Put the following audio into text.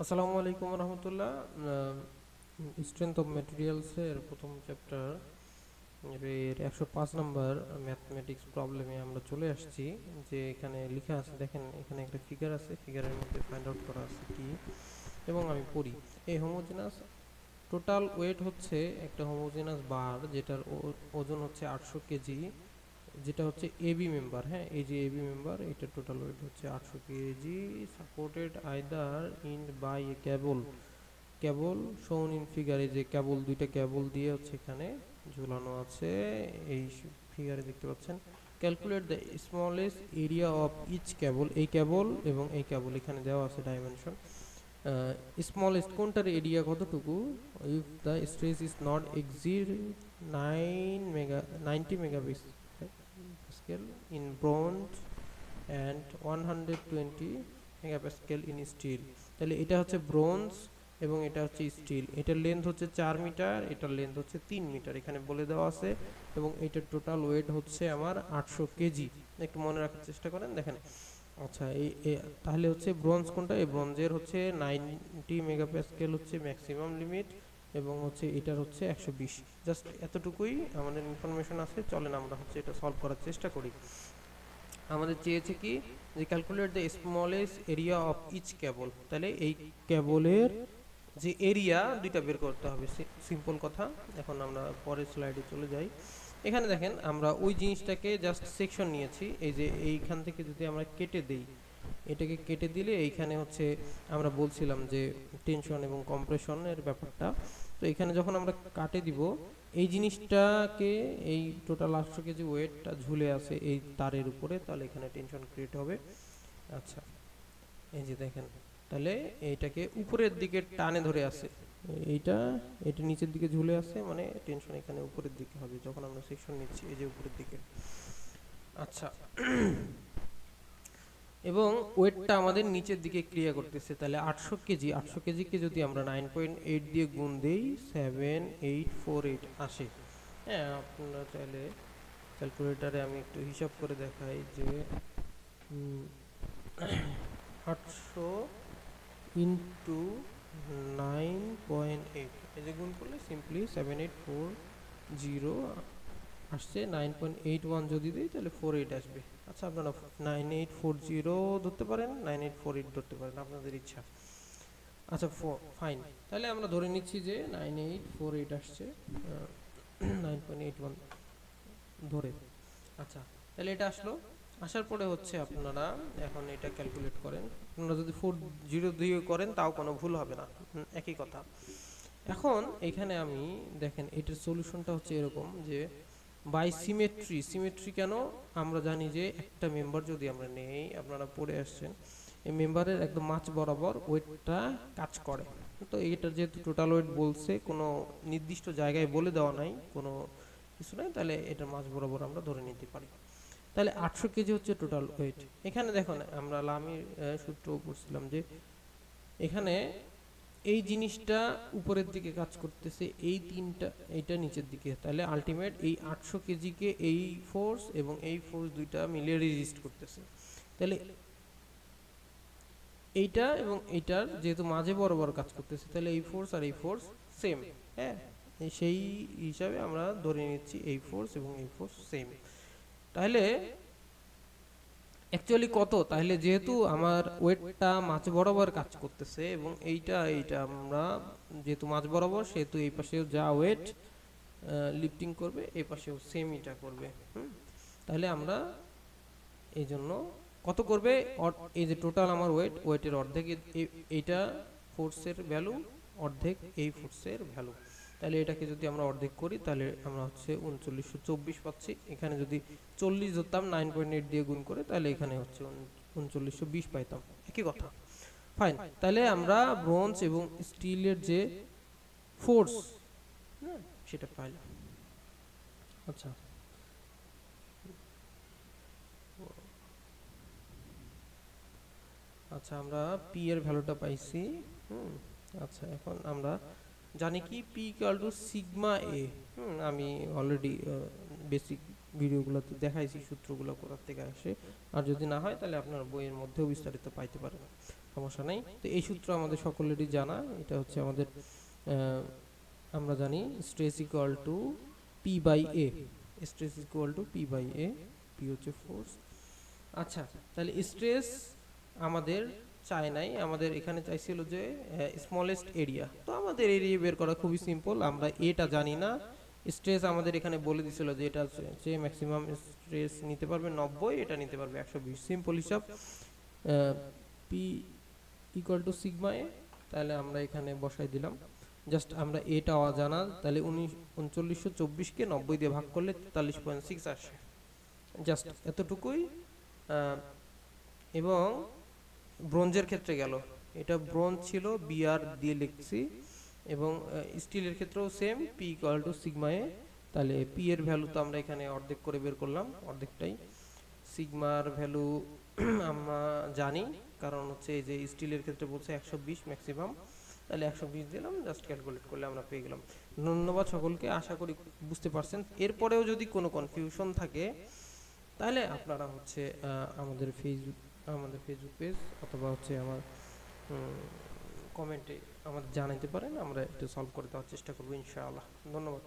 আসসালামুআলাইকুম Rahmatullah. Strength of ম্যাটেরিয়ালসের প্রথম chapter এর 105 নম্বর mathematics প্রবলেমে আমরা চলে আসছি। যে এখানে লেখা আছে, দেখেন এখানে একটা ফিগার আছে, ফিগারের মধ্যে ফাইন্ড আউট করা আছে কি, এবং আমি পড়ি। এই হোমোজেনাস টোটাল ওয়েট হচ্ছে একটা হোমোজেনাস বার যেটার ওজন হচ্ছে 800 কেজি, যেটা হচ্ছে এবি মেম্বার। হ্যাঁ, এই যে এবি মেম্বার, এটা টোটাল ওয়েট হচ্ছে 800 KG, supported either in by a cable. Cable shown in figure, এই যে কেবল, দুইটা কেবল দিয়ে হচ্ছে এখানে ঝুলানো আছে, এই ফিগারে দেখতে পাচ্ছেন। Calculate the smallest area of each cable, এই কেবল এবং এই কেবল এখানে দেওয়া আছে ডাইমেনশন। স্মলেস্ট কোনটার এরিয়া কতটুকু, if the stress is not exceed 90 megapascal in bronze and 120 megapascal in steel। তাহলে এটা হচ্ছে ব্রোঞ্জ এবং এটা হচ্ছে স্টিল। এটার লেন্থ হচ্ছে 4 মিটার, এটার লেন্থ হচ্ছে 3 মিটার, এখানে বলে দেওয়া আছে। এবং এটার টোটাল ওয়েট হচ্ছে আমার 800 কেজি। একটু মনে রাখার চেষ্টা করেন, দেখেন। আচ্ছা, তাহলে হচ্ছে ব্রোঞ্জ কোনটা, এই ব্রোঞ্জের হচ্ছে 90 মেগাপ্যাসকেল হচ্ছে ম্যাক্সিমাম লিমিট, এবং হচ্ছে এটার হচ্ছে 120। জাস্ট এতটুকুই আমাদের ইনফরমেশন আছে। চলেন আমরা হচ্ছে এটা সলভ করার চেষ্টা করি। আমাদের চেয়েছে কি, যে calculate the smallest area of each cable. তাহলে এই কেবলের যে এরিয়া দুইটা বের করতে হবে, সিম্পল কথা। এখন আমরা পরের স্লাইডে চলে যাই। এখানে দেখেন আমরা ওই জিনিসটাকে জাস্ট সেকশন নিয়েছি। এই যে এইখান থেকে যদি আমরা কেটে দেই, এটাকে কেটে দিলে এইখানে হচ্ছে আমরা বলছিলাম যে টেনশন এবং কম্প্রেশনের ব্যাপারটা। তো এখানে যখন আমরা কাটে দিব এই জিনিসটাকে, এই টোটাল 800 কেজি ওয়েটটা ঝুলে আছে এই তারের উপরে, তাহলে এখানে টেনশন ক্রিয়েট হবে। আচ্ছা, এই যে দেখেন, তাহলে এইটাকে উপরের দিকে টানে ধরে আছে, এইটা এটা নিচের দিকে ঝুলে আছে, মানে টেনশন এখানে উপরের দিকে হবে যখন আমরা সেকশন নিচ্ছি, এই যে উপরের দিকে। আচ্ছা, এবং ওয়েটটা আমাদের নিচের দিকে ক্রিয়া করতেছে। তাহলে 800 কেজি, 800 কেজিকে যদি আমরা 9.8 দিয়ে গুণ দেই, 7848 আসে। হ্যাঁ, আপনারা চাইলে ক্যালকুলেটারে আমি একটু হিসাব করে দেখাই যে 800 ইন্টু 9.8, এই যে গুণ করলে সিম্পলি 7840 আসছে। 9.81 যদি দিই তাহলে 48 আসবে। আচ্ছা, আপনারা 9840 ধরতে পারেন, 9848 ধরতে পারেন, আপনাদের ইচ্ছা। আচ্ছা, ফাইন। তাহলে আমরা ধরে নিচ্ছি যে 9848 আসছে, 9.81 ধরে। আচ্ছা, তাহলে এটা আসলো। আসার পরে হচ্ছে আপনারা এখন এটা ক্যালকুলেট করেন। আপনারা যদি 40 দিয়ে করেন তাও কোনো ভুল হবে না, একই কথা। এখন এখানে আমি দেখেন এটার সলিউশনটা হচ্ছে এরকম যে বাই সিমেট্রি। সিমেট্রি কেন, আমরা জানি যে একটা মেম্বার যদি আমরা নেই, আপনারা পড়ে আসছেন, এই মেম্বারের একদম মাঝ বরাবর ওয়েটটা কাজ করে। তো এটার যেহেতু টোটাল ওয়েট বলছে, কোনো নির্দিষ্ট জায়গায় বলে দেওয়া নাই, কোনো কিছু নাই, তাহলে এটার মাঝ বরাবর আমরা ধরে নিতে পারি। তাহলে 800 কেজি হচ্ছে টোটাল ওয়েট। এখানে দেখুন আমরা লামির সূত্র পড়ছিলাম যে এখানে এই জিনিসটা উপরের দিকে কাজ করতেছে, এই তিনটা, এইটা নিচের দিকে। তাহলে আলটিমেট এই 800 কেজিকে এই ফোর্স এবং এই ফোর্স দুইটা মিলে রেজিস্ট করতেছে। তাহলে এইটা এবং এইটার যেহেতু মাঝে বরাবর কাজ করতেছে, তাহলে এই ফোর্স আর এই ফোর্স সেম। হ্যাঁ, সেই হিসাবে আমরা ধরে নিচ্ছি এই ফোর্স এবং এই ফোর্স সেম। তাহলে অ্যাকচুয়ালি কত, তাহলে যেহেতু আমার ওয়েটটা মাঝ বরাবর কাজ করতেছে এবং এইটা আমরা যেহেতু মাঝ বরাবর, সেহেতু এই পাশেও যা ওয়েট লিফটিং করবে এই পাশেও সেম এটা করবে। তাহলে আমরা এই জন্য কত করবে, এই যে টোটাল আমার ওয়েটের অর্ধেক এইটা ফোর্সের ভ্যালু, অর্ধেক এই ফোর্সের ভ্যালু। তাহলে এটাকে যদি আমরা অর্ধেক করি তাহলে আমরা হচ্ছে 3924 পাচ্ছি। এখানে যদি 40 ধরতাম 9.8 দিয়ে গুণ করে, তাহলে এখানে হচ্ছে 3920 পাইতাম, একই কথা। ফাইন, তাহলে আমরা ব্রোঞ্জ এবং স্টিলের যে ফোর্স সেটা পাইলাম। আচ্ছা, আচ্ছা আমরা পি এর ভ্যালুটা পাইছি। আচ্ছা, এখন আমরা জানি কি পি ইকুয়াল টু সিগমা এ। আমি অলরেডি বেসিক ভিডিওগুলোতে দেখাইছি সূত্রগুলো কোথা থেকে আসে, আর যদি না হয় তাহলে আপনার বইয়ের মধ্যেও বিস্তারিত পাইতে পারেন। সমস্যা নেই। তো এই সূত্র আমাদের সকলেরই জানা, এটা হচ্ছে আমাদের আমরা জানি stress equal to P by A, stress equal to P by A, P হচ্ছে ফোর্স। আচ্ছা, তাহলে স্ট্রেস আমাদের চাই নাই, আমাদের এখানে চাইছিল যে স্মলেস্ট এরিয়া। তো আমাদের এরিয়া বের করা খুবই সিম্পল, আমরা এটা জানি না। স্ট্রেস আমাদের এখানে বলে দিছিল যে এটা যে ম্যাক্সিমাম স্ট্রেস নিতে পারবে 90, এটা নিতে পারবে 120। সিম্পল হিসাব, পি ইকুয়াল টু সিগমা এ, তাহলে আমরা এখানে বসাই দিলাম। জাস্ট আমরা এটা অজানা, তাহলে 3924কে 90 দিয়ে ভাগ করলে 43.6 আসে, জাস্ট এতটুকুই। এবং ব্রোঞ্জের ক্ষেত্রে গেল, এটা ব্রোঞ্জ ছিল, বিআর দিয়ে লিখছি। এবং স্টিলের ক্ষেত্রেও same, P equal to sigma এ। তাহলে পি এর ভ্যালু তো আমরা এখানে অর্ধেক করে বের করলাম, অর্ধেকটাই। সিগমার ভ্যালু আমরা জানি, কারণ হচ্ছে এই যে স্টিলের ক্ষেত্রে বলছে 120 ম্যাক্সিমাম, তাহলে 120 দিলাম, জাস্ট ক্যালকুলেট করলে আমরা পেয়ে গেলাম। ধন্যবাদ সকলকে, আশা করি বুঝতে পারছেন। এরপরেও যদি কোনো কনফিউশন থাকে তাহলে আপনারা হচ্ছে আমাদের ফেসবুক পেজ অথবা হচ্ছে আমার কমেন্টে আমাদের জানাতে পারেন, আমরা একটু সলভ করে দেওয়ার চেষ্টা করবো ইনশাআল্লাহ। ধন্যবাদ।